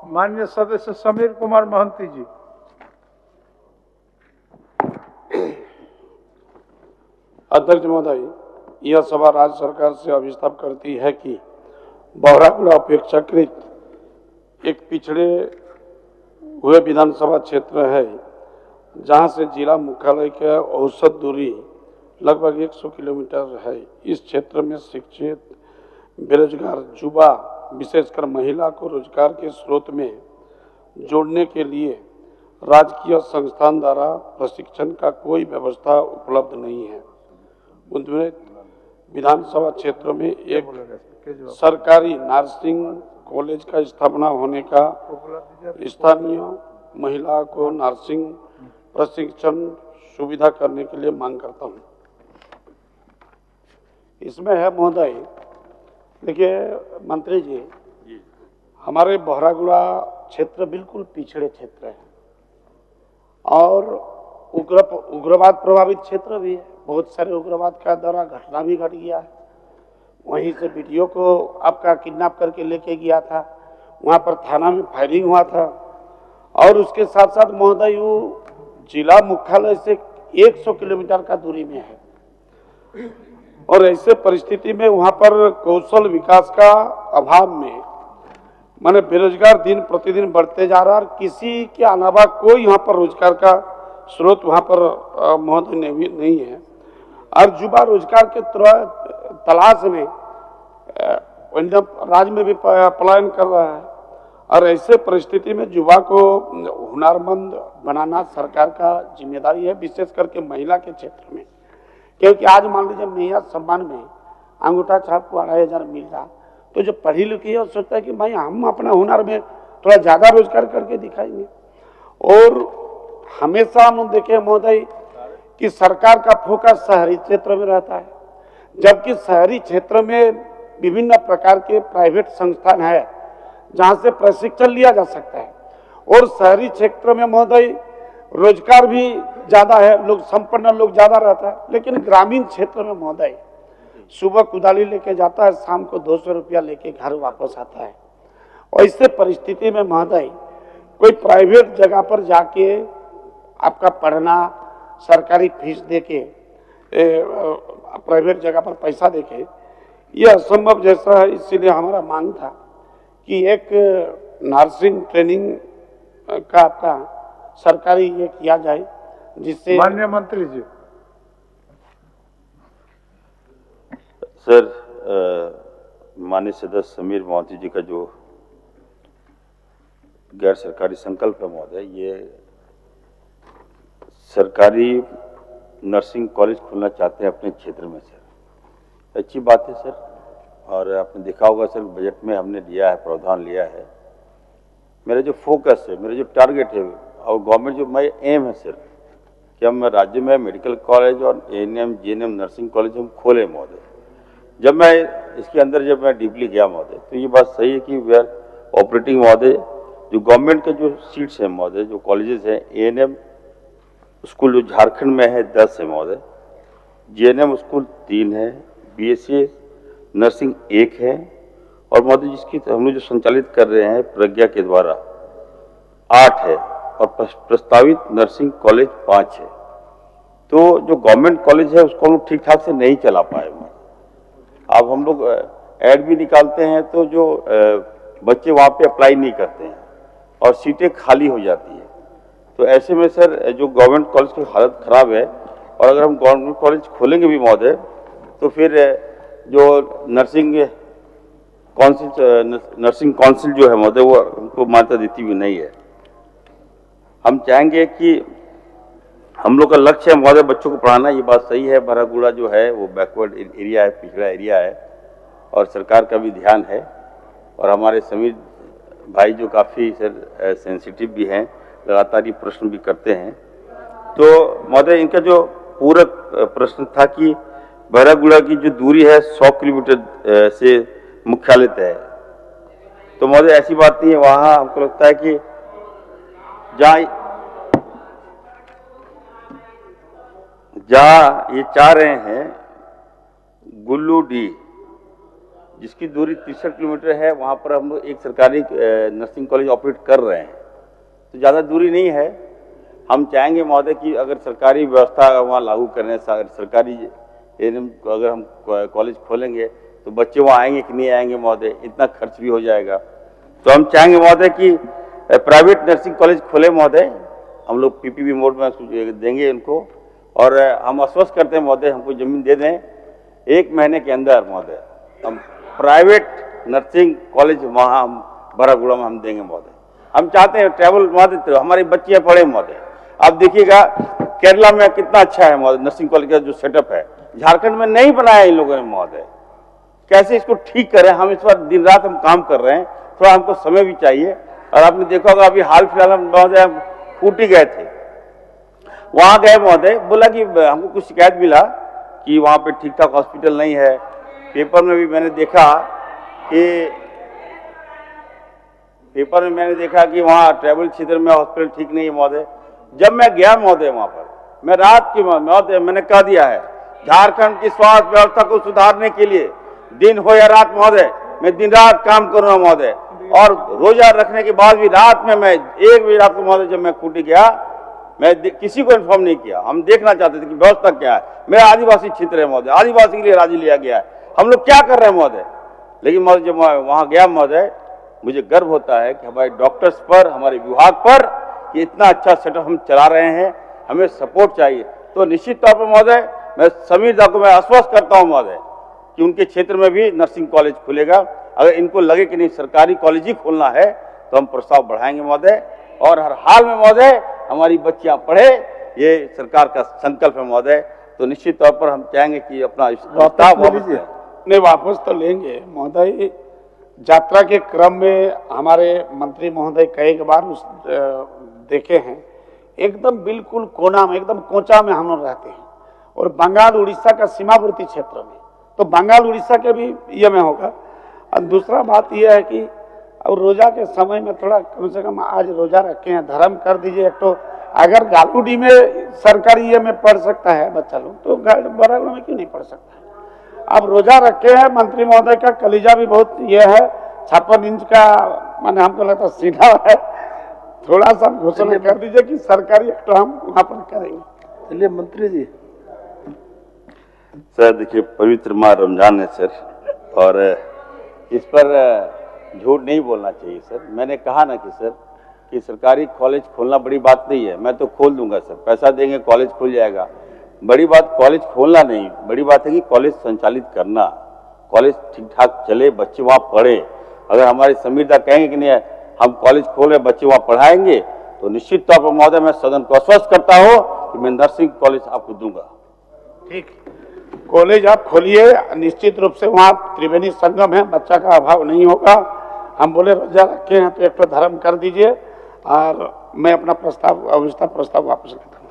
माननीय सदस्य समीर कुमार महंती जी। अध्यक्ष महोदय, यह सभा राज्य सरकार से अभिस्ताप करती है कि बहरागुड़ा अपेक्षाकृत एक पिछड़े हुए विधानसभा क्षेत्र है, जहां से जिला मुख्यालय की औसत दूरी लगभग 100 किलोमीटर है। इस क्षेत्र में शिक्षित बेरोजगार युवा, विशेषकर महिला को रोजगार के स्रोत में जोड़ने के लिए राजकीय संस्थान द्वारा प्रशिक्षण का कोई व्यवस्था उपलब्ध नहीं है। उन्हें विधानसभा क्षेत्र में एक सरकारी नर्सिंग कॉलेज का स्थापना होने का स्थानीय महिला को नर्सिंग प्रशिक्षण सुविधा करने के लिए मांग करता हूं। इसमें है महोदय, देखिए मंत्री जी, हमारे बहरागुड़ा क्षेत्र बिल्कुल पिछड़े क्षेत्र है और उग्रवाद प्रभावित क्षेत्र भी है। बहुत सारे उग्रवाद का द्वारा घटना भी घट गया है। वहीं से वीडियो को आपका किडनैप करके लेके गया था, वहां पर थाना में फायरिंग हुआ था और उसके साथ साथ महोदय वो जिला मुख्यालय से 100 किलोमीटर का दूरी में है और ऐसे परिस्थिति में वहां पर कौशल विकास का अभाव में माने बेरोजगार दिन प्रतिदिन बढ़ते जा रहा है और किसी के अलावा कोई वहां पर रोजगार का स्रोत वहां पर महोदय नहीं है और युवा रोजगार के तलाश में राज्य में भी पलायन कर रहा है और ऐसे परिस्थिति में युवा को हुनरमंद बनाना सरकार का जिम्मेदारी है, विशेष करके महिला के क्षेत्र में। क्योंकि आज मान लीजिए महिला सम्मान में अंगूठा छाप को 2,500 मिल रहा, तो जो पढ़ी लिखी है सोचता है कि भाई हम अपना हुनर में थोड़ा ज्यादा रोजगार करके दिखाएंगे। और हमेशा हम देखे महोदय कि सरकार का फोकस शहरी क्षेत्र में रहता है, जबकि शहरी क्षेत्र में विभिन्न प्रकार के प्राइवेट संस्थान है जहां से प्रशिक्षण लिया जा सकता है और शहरी क्षेत्र में महोदय रोजगार भी ज्यादा है, लोग संपन्न लोग ज्यादा रहता है। लेकिन ग्रामीण क्षेत्र में महोदय सुबह कुदाली लेके जाता है, शाम को 200 रुपया लेके घर वापस आता है। और ऐसे परिस्थिति में महोदय कोई प्राइवेट जगह पर जाके आपका पढ़ना, सरकारी फीस देके प्राइवेट जगह पर पैसा देके यह असंभव जैसा है। इसीलिए हमारा मांग था कि एक नर्सिंग ट्रेनिंग का आपका सरकारी ये किया जाए, जिससे माननीय मंत्री जी। सर, माननीय सदस्य समीर महंती जी का जो गैर सरकारी संकल्प है महोदय, ये सरकारी नर्सिंग कॉलेज खोलना चाहते हैं अपने क्षेत्र में। सर अच्छी बात है सर, और आपने देखा होगा सर बजट में हमने लिया है, प्रावधान लिया है। मेरा जो फोकस है, मेरा जो टारगेट है और गवर्नमेंट जो मैं एम है सर कि हम राज्य में मेडिकल कॉलेज और एएनएम जीएनएम नर्सिंग कॉलेज हम खोले महोदय। जब मैं इसके अंदर जब मैं डीपली गया महोदय, तो ये बात सही है कि वी आर ऑपरेटिंग महोदय, जो गवर्नमेंट के जो सीट्स हैं महोदय, जो कॉलेजेस हैं, एएनएम स्कूल जो झारखंड में है 10 है महोदय, जीएनएम स्कूल 3 है, बीएससी नर्सिंग 1 है और महोदय जिसकी हम लोग जो संचालित कर रहे हैं प्रज्ञा के द्वारा 8 है और प्रस्तावित नर्सिंग कॉलेज 5 है। तो जो गवर्नमेंट कॉलेज है उसको हम लोग ठीक ठाक से नहीं चला पाए। अब हम लोग ऐड भी निकालते हैं तो जो बच्चे वहाँ पे अप्लाई नहीं करते हैं और सीटें खाली हो जाती है। तो ऐसे में सर जो गवर्नमेंट कॉलेज की हालत खराब है और अगर हम गवर्नमेंट कॉलेज खोलेंगे भी महोदय तो फिर जो नर्सिंग काउंसिल जो है महोदय वो हमको मान्यता देती भी नहीं है। हम चाहेंगे कि हम लोग का लक्ष्य है महोदय बच्चों को पढ़ाना, ये बात सही है। बहरागुड़ा जो है वो बैकवर्ड एरिया है, पिछड़ा एरिया है और सरकार का भी ध्यान है और हमारे समीर भाई जो काफ़ी सर सेंसिटिव भी हैं, लगातार ये प्रश्न भी करते हैं। तो महोदय इनका जो पूरक प्रश्न था कि बहरागुड़ा की जो दूरी है 100 किलोमीटर से मुख्यालय तय है, तो महोदय ऐसी बात नहीं है। वहाँ हमको लगता है कि जहाँ ये चाह रहे हैं गुल्लू डी जिसकी दूरी 63 किलोमीटर है, वहाँ पर हम लोग एक सरकारी नर्सिंग कॉलेज ऑपरेट कर रहे हैं। तो ज़्यादा दूरी नहीं है। हम चाहेंगे महोदय कि अगर सरकारी व्यवस्था वहाँ लागू करें, सरकारी अगर हम कॉलेज खोलेंगे तो बच्चे वहाँ आएंगे कि नहीं आएंगे महोदय, इतना खर्च भी हो जाएगा। तो हम चाहेंगे महोदय कि प्राइवेट नर्सिंग कॉलेज खोले महोदय, हम लोग पीपीपी मोड में देंगे उनको, और हम आश्वस्त करते हैं महोदय हमको ज़मीन दे दें 1 महीने के अंदर महोदय, हम प्राइवेट नर्सिंग कॉलेज वहाँ हम बरागुड़ा में हम देंगे महोदय। हम चाहते हैं ट्रैवल महोदय, तो हमारी बच्चियाँ पढ़े महोदय। आप देखिएगा केरला में कितना अच्छा है महोदय नर्सिंग कॉलेज का जो सेटअप है, झारखंड में नहीं बनाया इन लोगों ने महोदय। कैसे इसको ठीक करें, हम इस पर दिन रात हम काम कर रहे हैं, थोड़ा हमको समय भी चाहिए। और आपने देखा होगा अभी हाल फिलहाल हम महोदय ऊटी गए थे, वहाँ गए महोदय, बोला कि हमको कुछ शिकायत मिला कि वहाँ पे ठीक ठाक हॉस्पिटल नहीं है। पेपर में भी मैंने देखा कि वहाँ ट्रैवल क्षेत्र में हॉस्पिटल ठीक नहीं है महोदय। जब मैं गया महोदय वहाँ पर, मैं रात की महोदय मैंने कह दिया है झारखंड की स्वास्थ्य व्यवस्था को सुधारने के लिए दिन हो या रात महोदय, मैं दिन रात काम करूंगा महोदय। और रोजा रखने के बाद भी रात में मैं 1 बजे रात को महोदय जब मैं खूंटी गया, मैं किसी को इन्फॉर्म नहीं किया। हम देखना चाहते थे कि व्यवस्था क्या है। मेरा आदिवासी क्षेत्र है महोदय, आदिवासी के लिए राज्य लिया गया है, हम लोग क्या कर रहे हैं महोदय। लेकिन महोदय जब मैं वहाँ गया महोदय, मुझे गर्व होता है कि हमारे डॉक्टर्स पर, हमारे विभाग पर कि इतना अच्छा सेटअप हम चला रहे हैं, हमें सपोर्ट चाहिए। तो निश्चित तौर पर महोदय मैं समीर दा को मैं आश्वस्त करता हूँ महोदय कि उनके क्षेत्र में भी नर्सिंग कॉलेज खुलेगा। अगर इनको लगे कि नहीं सरकारी कॉलेज ही खोलना है तो हम प्रस्ताव बढ़ाएंगे महोदय, और हर हाल में महोदय हमारी बच्चियां पढ़े, ये सरकार का संकल्प है महोदय। तो निश्चित तौर पर हम चाहेंगे कि अपना वापस तो लेंगे महोदय। यात्रा के क्रम में हमारे मंत्री महोदय कई बार उस देखे हैं, एकदम बिल्कुल कोना में, एकदम कोचा में हम लोग रहते हैं, और बंगाल उड़ीसा का सीमावर्ती क्षेत्र में, तो बंगाल उड़ीसा के भी ये में होगा। और दूसरा बात यह है कि अब रोजा के समय में थोड़ा कम से कम आज रोजा रखे हैं, धर्म कर दीजिए। एक तो अगर गालूडी में सरकारी ये में पढ़ सकता है बच्चा लोग, तो बरागुड़ा में क्यों नहीं पढ़ सकता है। अब रोजा रखे हैं, मंत्री महोदय का कलीजा भी बहुत ये है, 56 इंच का, माने हमको लगता है सीधा है। थोड़ा सा घोषणा कर दीजिए कि सरकारी एक तो हम वहाँ पर करेंगे। चलिए मंत्री जी। सर देखिए, पवित्र माह रमजान है सर, और इस पर झूठ नहीं बोलना चाहिए सर। मैंने कहा ना कि सर कि सरकारी कॉलेज खोलना बड़ी बात नहीं है, मैं तो खोल दूंगा सर, पैसा देंगे कॉलेज खुल जाएगा। बड़ी बात कॉलेज खोलना नहीं, बड़ी बात है कि कॉलेज संचालित करना, कॉलेज ठीक ठाक चले, बच्चे वहाँ पढ़े। अगर हमारे समीरदा कहेंगे कि नहीं हम कॉलेज खोले, बच्चे वहाँ पढ़ाएंगे, तो निश्चित तौर पर महोदय मैं सदन को आश्वस्त करता हूँ कि मैं नर्सिंग कॉलेज आपको दूंगा। ठीक, कॉलेज आप खोलिए, निश्चित रूप से वहाँ त्रिवेणी संगम है, बच्चा का अभाव नहीं होगा। हम बोले रोजा रखे हैं तो एक तो धर्म कर दीजिए, और मैं अपना प्रस्ताव वापस लेता हूँ।